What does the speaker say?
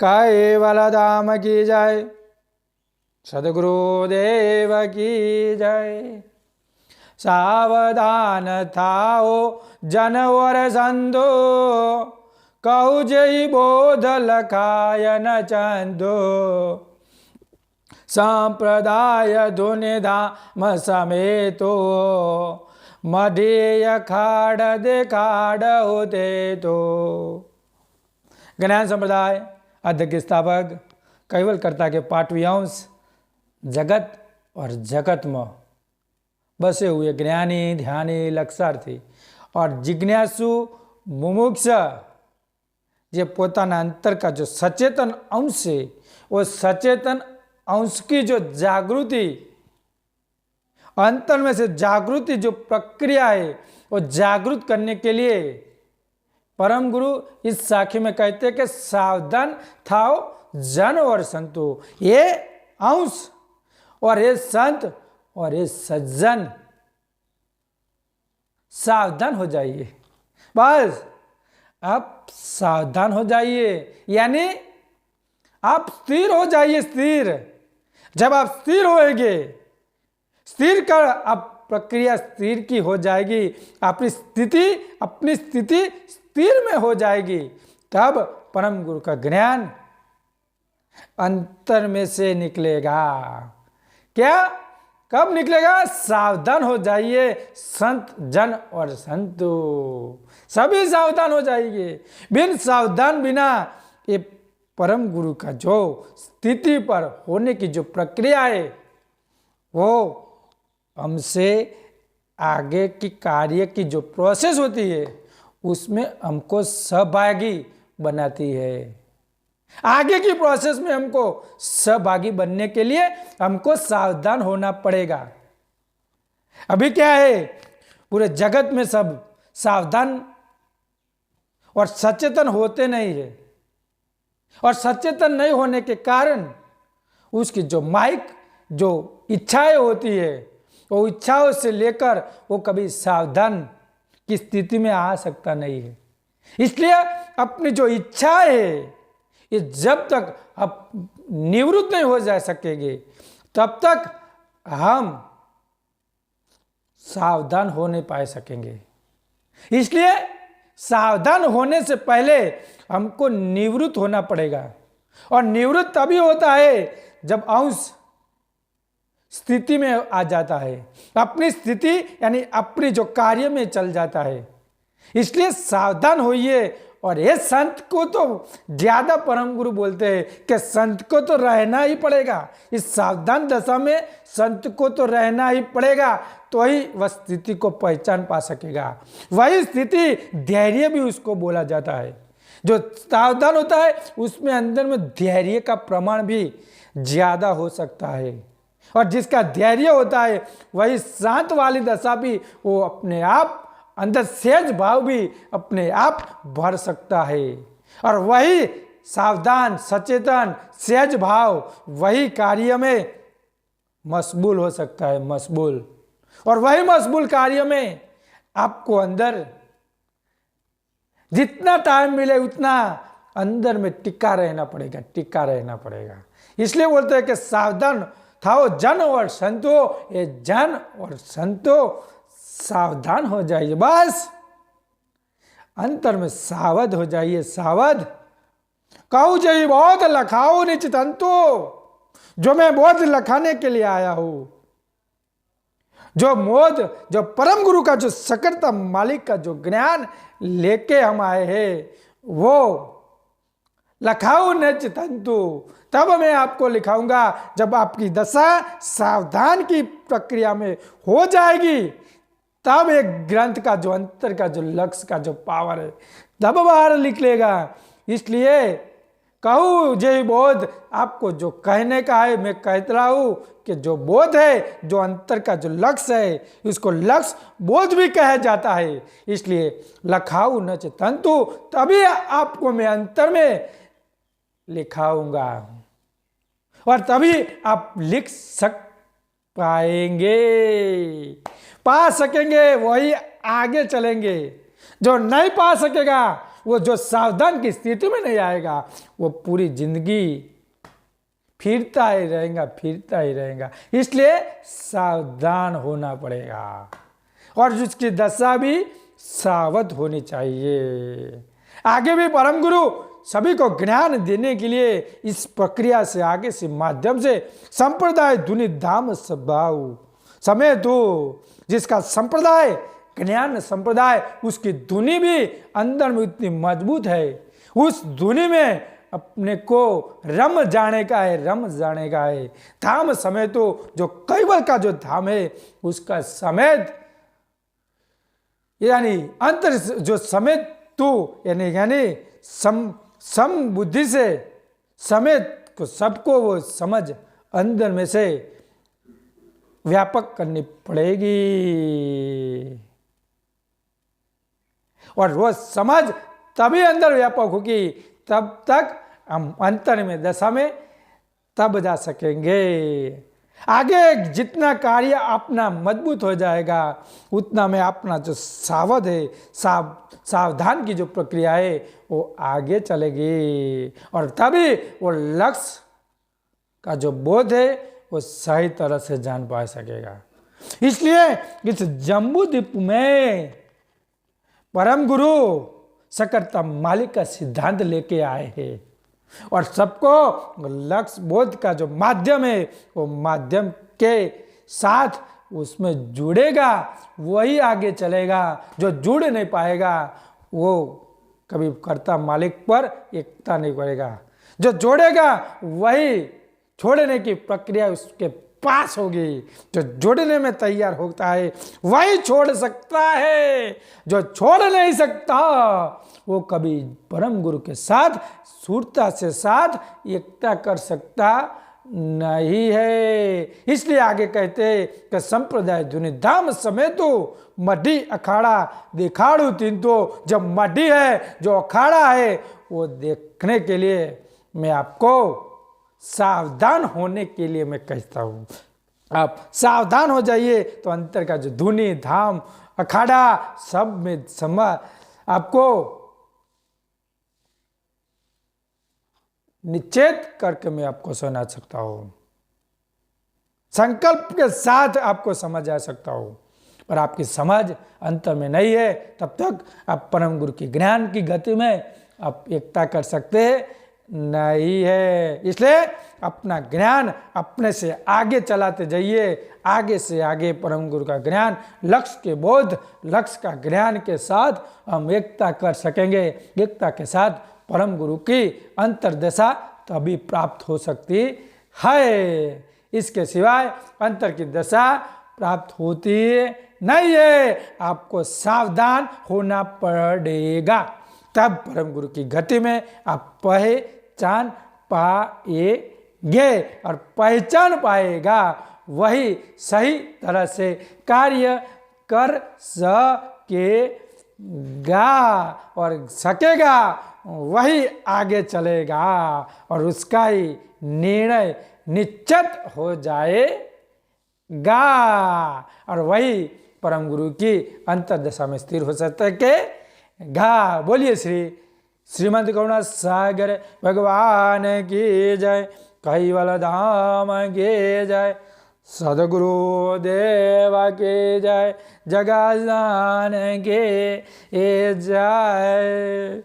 केवल धाम की जय। सद्गुरुदेव की जय। सावधान थाओ जनवर संतो, कहु जय बोध लखाय न चंदो। संप्रदाय धुनि धाम समेतो, मधेय खाड़ देखाड़ होते तो। ज्ञान संप्रदाय अध्यक्ष स्थापक कैवल्यकर्ता के पाठवी अंश जगत और जगत में बसे हुए ज्ञानी ध्यानी लक्षार्थी और जिज्ञासु मुमुक्ष ये पोताना अंतर का जो सचेतन अंश है, वो सचेतन अंश की जो जागृति, अंतर में से जागृति जो प्रक्रिया है, वो जागृत करने के लिए परम गुरु इस साखी में कहते हैं कि सावधान थाओ जन और संतो। ये अंश और ये संत और ये सज्जन, सावधान हो जाइए। बस आप सावधान हो जाइए, यानी आप स्थिर हो जाइए। स्थिर जब आप स्थिर होएंगे, स्थिर कर आप प्रक्रिया स्थिर की हो जाएगी, अपनी स्थिति स्थिर में हो जाएगी, तब परम गुरु का ज्ञान अंतर में से निकलेगा। क्या कब निकलेगा? सावधान हो जाइए संत जन और संतो, सभी सावधान हो जाएंगे। बिन सावधान बिना ये परम गुरु का जो स्थिति पर होने की जो प्रक्रिया है, वो हमसे आगे की कार्य की जो प्रोसेस होती है, उसमें हमको सहभागी बनाती है। आगे की प्रोसेस में हमको सहभागी बनने के लिए हमको सावधान होना पड़ेगा। अभी क्या है, पूरे जगत में सब सावधान और सचेतन होते नहीं है, और सचेतन नहीं होने के कारण उसकी जो माइक जो इच्छाएं होती है, वो इच्छाओं से लेकर वो कभी सावधान की स्थिति में आ सकता नहीं है। इसलिए अपनी जो इच्छा है, ये जब तक आप निवृत्त नहीं हो जा सकेंगे, तब तक हम सावधान हो नहीं पा सकेंगे। इसलिए सावधान होने से पहले हमको निवृत्त होना पड़ेगा, और निवृत्त तभी होता है जब अंश स्थिति में आ जाता है, अपनी स्थिति यानी अपनी जो कार्य में चल जाता है। इसलिए सावधान होइए। और ये संत को तो ज्यादा परम गुरु बोलते हैं कि संत को तो रहना ही पड़ेगा, इस सावधान दशा में संत को तो रहना ही पड़ेगा, तो ही वह स्थिति को पहचान पा सकेगा। वही स्थिति धैर्य भी उसको बोला जाता है। जो सावधान होता है उसमें अंदर में धैर्य का प्रमाण भी ज्यादा हो सकता है, और जिसका धैर्य होता है वही शांत वाली दशा भी वो अपने आप अंदर सहज भाव भी अपने आप भर सकता है। और वही सावधान सचेतन सहज भाव वही कार्य में मशगूल हो सकता है, मशगूल। और वही मशगूल कार्य में आपको अंदर जितना टाइम मिले उतना अंदर में टिका रहना पड़ेगा, टिका रहना पड़ेगा। इसलिए बोलते हैं कि सावधान थाओ जन और संतो, ये जन और संतो सावधान हो जाइए। बस अंतर में सावध हो जाइए, सावध। कहू जय बोध लखाओ निश्चित अंतो, जो मैं बोध लखाने के लिए आया हूं, जो मोद जो परम गुरु का जो सकरता मालिक का जो ज्ञान लेके हम आए हैं, वो लखाओ निश्चित अंतो, तब मैं आपको लिखाऊंगा जब आपकी दशा सावधान की प्रक्रिया में हो जाएगी, तब एक ग्रंथ का जो अंतर का जो लक्ष्य का जो पावर है तब बाहर निकलेगा। इसलिए कहूँ जय बोध, आपको जो कहने का है मैं कहता रहा हूँ कि जो बोध है, जो अंतर का जो लक्ष्य है, इसको लक्ष्य बोध भी कहा जाता है। इसलिए लखाऊ न तंतु, तभी आपको मैं अंतर में लिखाऊंगा, और तभी आप लिख पाएंगे, पा सकेंगे, वही आगे चलेंगे। जो नहीं पा सकेगा वो जो सावधान की स्थिति में नहीं आएगा वो पूरी जिंदगी फिरता ही रहेगा। इसलिए सावधान होना पड़ेगा और जिसकी दशा भी सावध होनी चाहिए। आगे भी परम गुरु सभी को ज्ञान देने के लिए इस प्रक्रिया से आगे से माध्यम से संप्रदाय धुनि धाम स्वभाव समय तो जिसका संप्रदाय ज्ञान संप्रदाय उसकी धुनि भी अंदर में इतनी मजबूत है, उस धुनि में अपने को रम जाने का है। धाम समय तो जो कैवल का जो धाम है उसका समेत यानी अंतर जो समेत तो यानी सम बुद्धि से समेत को सबको वो समझ अंदर में से व्यापक करनी पड़ेगी और वो समझ तभी अंदर व्यापक होगी, तब तक हम अंतर में दशा में तब जा सकेंगे। आगे जितना कार्य अपना मजबूत हो जाएगा उतना में अपना जो सावध है सावधान की जो प्रक्रिया है वो आगे चलेगी और तभी वो लक्ष्य का जो बोध है वो सही तरह से जान पा सकेगा। इसलिए इस जम्बू द्वीप में परम गुरु सकरता मालिक का सिद्धांत लेके आए हैं और सबको लक्ष्य बोध का जो माध्यम है वो माध्यम के साथ उसमें जुड़ेगा वही आगे चलेगा। जो जुड़ नहीं पाएगा वो कभी कर्ता मालिक पर एकता नहीं करेगा। जो जोड़ेगा वही छोड़ने की प्रक्रिया उसके पास होगी। जो जोड़ने में तैयार होता है वही छोड़ सकता है, जो छोड़ नहीं सकता वो कभी परम गुरु के साथ सूरता से साथ एकता कर सकता नहीं है। इसलिए आगे कहते हैं कि संप्रदाय धुनि धाम समय तो मढ़ी अखाड़ा दिखाड़ू तीन तो जब मढ़ी है जो अखाड़ा है वो देखने के लिए मैं आपको सावधान होने के लिए मैं कहता हूँ। आप सावधान हो जाइए तो अंतर का जो धुनि धाम अखाड़ा सब में आपको निश्चित करके मैं आपको सुना सकता हूँ, संकल्प के साथ आपको समझ आ सकता हूँ। पर आपकी समझ अंतर में नहीं है तब तक आप परम गुरु की ज्ञान की गति में आप एकता कर सकते नहीं है। इसलिए अपना ज्ञान अपने से आगे चलाते जाइए, आगे से आगे परम गुरु का ज्ञान लक्ष्य के बोध लक्ष्य का ज्ञान के साथ हम एकता कर सकेंगे। एकता के साथ परम गुरु की अंतर्दशा तभी प्राप्त हो सकती है, इसके सिवाय अंतर की दशा प्राप्त होती नहीं है। आपको सावधान होना पड़ेगा तब परम गुरु की गति में आप पहचान पाएंगे और पहचान पाएगा वही सही तरह से कार्य कर सकेगा और सकेगा वही आगे चलेगा और उसका ही निर्णय निश्चित हो जाएगा और वही परम गुरु की अंतर्दशा में स्थिर हो सकेगा। बोलिए श्रीमंत करुणा सागर भगवान की जय, कैवल धाम की जय, सदगुरु देवा की जय, जगजान के जय।